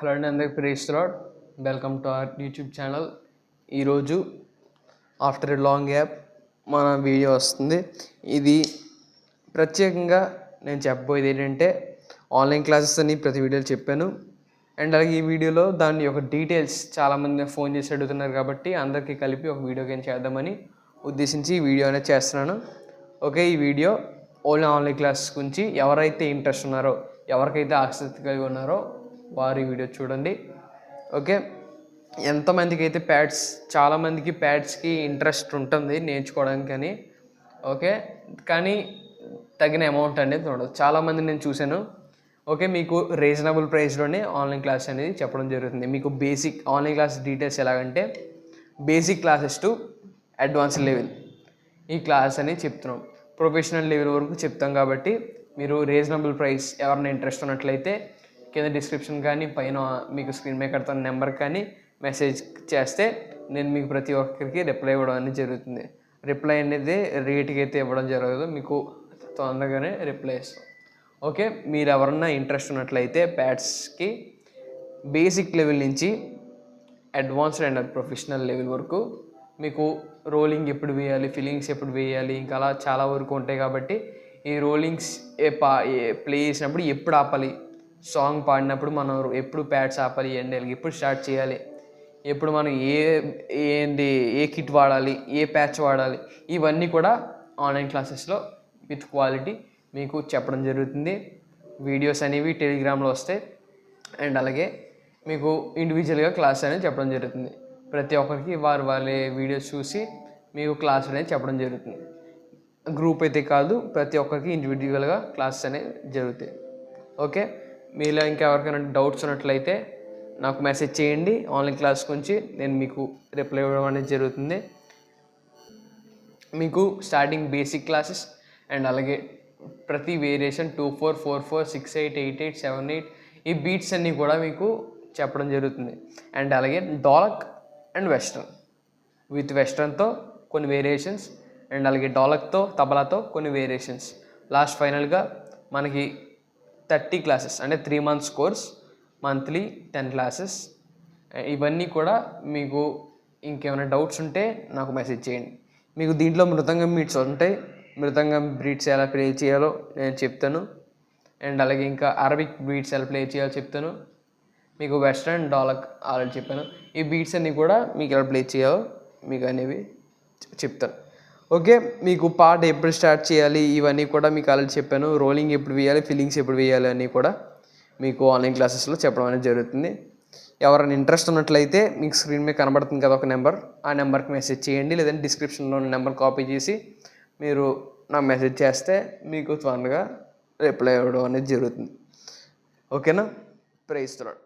Hello అండి, అందరికి praise lord. Welcome to our YouTube channel. ఈరోజు ఆఫ్టర్ ఎ లాంగ్ గ్యాప్ మన వీడియో వస్తుంది. ఇది ప్రత్యేకంగా నేను చెప్పబోయేది ఏంటంటే, ఆన్లైన్ క్లాసెస్ అని ప్రతి వీడియోలో చెప్పాను. అండ్ అలాగే ఈ వీడియోలో దాని యొక్క డీటెయిల్స్ చాలామంది ఫోన్ చేసి అడుగుతున్నారు కాబట్టి అందరికీ కలిపి ఒక వీడియో గేమ్ చేద్దామని ఉద్దేశించి ఈ వీడియో అనేది చేస్తున్నాను. ఓకే, ఈ వీడియో ఓన్లీ ఆన్లైన్ క్లాస్ గురించి ఎవరైతే ఇంట్రెస్ట్ ఉన్నారో, ఎవరికైతే ఆసక్తి కలిగి ఉన్నారో వారి వీడియో చూడండి. ఓకే, ఎంతమందికి అయితే చాలామందికి ప్యాడ్స్కి ఇంట్రెస్ట్ ఉంటుంది నేర్చుకోవడానికి అని. ఓకే, కానీ తగిన అమౌంట్ అనేది ఉండదు. చాలామంది నేను చూశాను. ఓకే, మీకు రీజనబుల్ ప్రైస్లోనే ఆన్లైన్ క్లాస్ అనేది చెప్పడం జరుగుతుంది. మీకు బేసిక్ ఆన్లైన్ క్లాస్ డీటెయిల్స్ ఎలాగంటే, basic classes to advance level ఈ క్లాస్ అనేది చెప్తున్నాం. ప్రొఫెషనల్ లెవెల్ వరకు చెప్తాం కాబట్టి మీరు రీజనబుల్ ప్రైస్ ఎవరైనా ఇంట్రెస్ట్ ఉన్నట్లయితే కింద డిస్క్రిప్షన్ కానీ పైన మీకు స్క్రీన్ మీద కడుతున్న నెంబర్ కానీ మెసేజ్ చేస్తే నేను మీకు ప్రతి ఒక్కరికి రిప్లై ఇవ్వడం అనేది జరుగుతుంది. రిప్లై అనేది రేటుకి అయితే ఇవ్వడం జరగదు, మీకు తొందరగానే రిప్లై ఇస్తాం. ఓకే, మీరు ఎవరన్నా ఇంట్రెస్ట్ ఉన్నట్లయితే ప్యాడ్స్కి బేసిక్ లెవెల్ నుంచి అడ్వాన్స్డ్ అండ్ ప్రొఫెషనల్ లెవెల్ వరకు మీకు రోలింగ్ ఎప్పుడు వేయాలి, ఫిల్లింగ్స్ ఎప్పుడు వేయాలి, ఇంకా అలా చాలా వరకు ఉంటాయి. కాబట్టి ఈ రోలింగ్స్ ప్లే చేసినప్పుడు ఎప్పుడు ఆపాలి, సాంగ్ పాడినప్పుడు మనం ఎప్పుడు ప్యాడ్స్ ఆపాలి, ఎండలకి ఎప్పుడు స్టార్ట్ చేయాలి, ఎప్పుడు మనం ఏ కిట్ వాడాలి, ఏ ప్యాచ్ వాడాలి, ఇవన్నీ కూడా ఆన్లైన్ క్లాసెస్లో విత్ క్వాలిటీ మీకు చెప్పడం జరుగుతుంది. వీడియోస్ అనేవి టెలిగ్రామ్లో వస్తాయి. అండ్ అలాగే మీకు ఇండివిజువల్గా క్లాస్ అనేది చెప్పడం జరుగుతుంది. ప్రతి ఒక్కరికి వాళ్ళ వీడియోస్ చూసి మీకు క్లాస్ అనేది చెప్పడం జరుగుతుంది. గ్రూప్ అయితే కాదు, ప్రతి ఒక్కరికి ఇండివిజువల్గా క్లాసెస్ అనేవి జరుగుతాయి. ఓకే, మీలో ఇంకా ఎవరికైనా డౌట్స్ ఉన్నట్లయితే నాకు మెసేజ్ చేయండి. ఆన్లైన్ క్లాస్ గురించి నేను మీకు రిప్లై ఇవ్వడం అనేది జరుగుతుంది. మీకు స్టార్టింగ్ బేసిక్ క్లాసెస్ అండ్ అలాగే ప్రతి వేరియేషన్ 2, 4, 4, 4, 6, 8, 8, 8, 7, 8 ఈ బీట్స్ అన్నీ కూడా మీకు చెప్పడం జరుగుతుంది. అండ్ అలాగే డోలక్ అండ్ వెస్ట్రన్ విత్ వెస్ట్రన్తో కొన్ని వేరియేషన్స్ అండ్ అలాగే డోలక్తో తబలాతో కొన్ని వేరియేషన్స్. లాస్ట్ ఫైనల్గా మనకి 30 క్లాసెస్ అంటే 3 months కోర్స్, మంత్లీ 10 క్లాసెస్. ఇవన్నీ కూడా మీకు ఇంకేమైనా డౌట్స్ ఉంటే నాకు మెసేజ్ చేయండి. మీకు దీంట్లో మృదంగం బీట్స్ ఉంటాయి. మృదంగం బీట్స్ ఎలా ప్లే చేయాలో నేను చెప్తాను. అండ్ అలాగే ఇంకా అరబిక్ బీట్స్ ఎలా ప్లే చేయాలో చెప్తాను. మీకు వెస్ట్రన్ డోలక్ ఆల్రెడీ చెప్పాను. ఈ బీట్స్ అన్నీ కూడా మీకు ఎలా ప్లే చేయాలో మీకు అనేవి చెప్తాను. ఓకే, మీకు పాట ఎప్పుడు స్టార్ట్ చేయాలి ఇవన్నీ కూడా మీకు ఆల్రెడీ చెప్పాను. రోలింగ్ ఎప్పుడు వేయాలి, ఫిల్లింగ్స్ ఎప్పుడు వేయాలి అన్నీ కూడా మీకు ఆన్లైన్ క్లాసెస్లో చెప్పడం అనేది జరుగుతుంది. ఎవరైనా ఇంట్రెస్ట్ ఉన్నట్లయితే మీకు స్క్రీన్ మీద కనబడుతుంది కదా ఒక నెంబర్, ఆ నెంబర్కి మెసేజ్ చేయండి. లేదంటే డిస్క్రిప్షన్లో ఉన్న నెంబర్ కాపీ చేసి మీరు నాకు మెసేజ్ చేస్తే మీకు త్వరగా రిప్లై ఇవ్వడం అనేది జరుగుతుంది. ఓకేనా, ప్రైజ్ ది లార్డ్.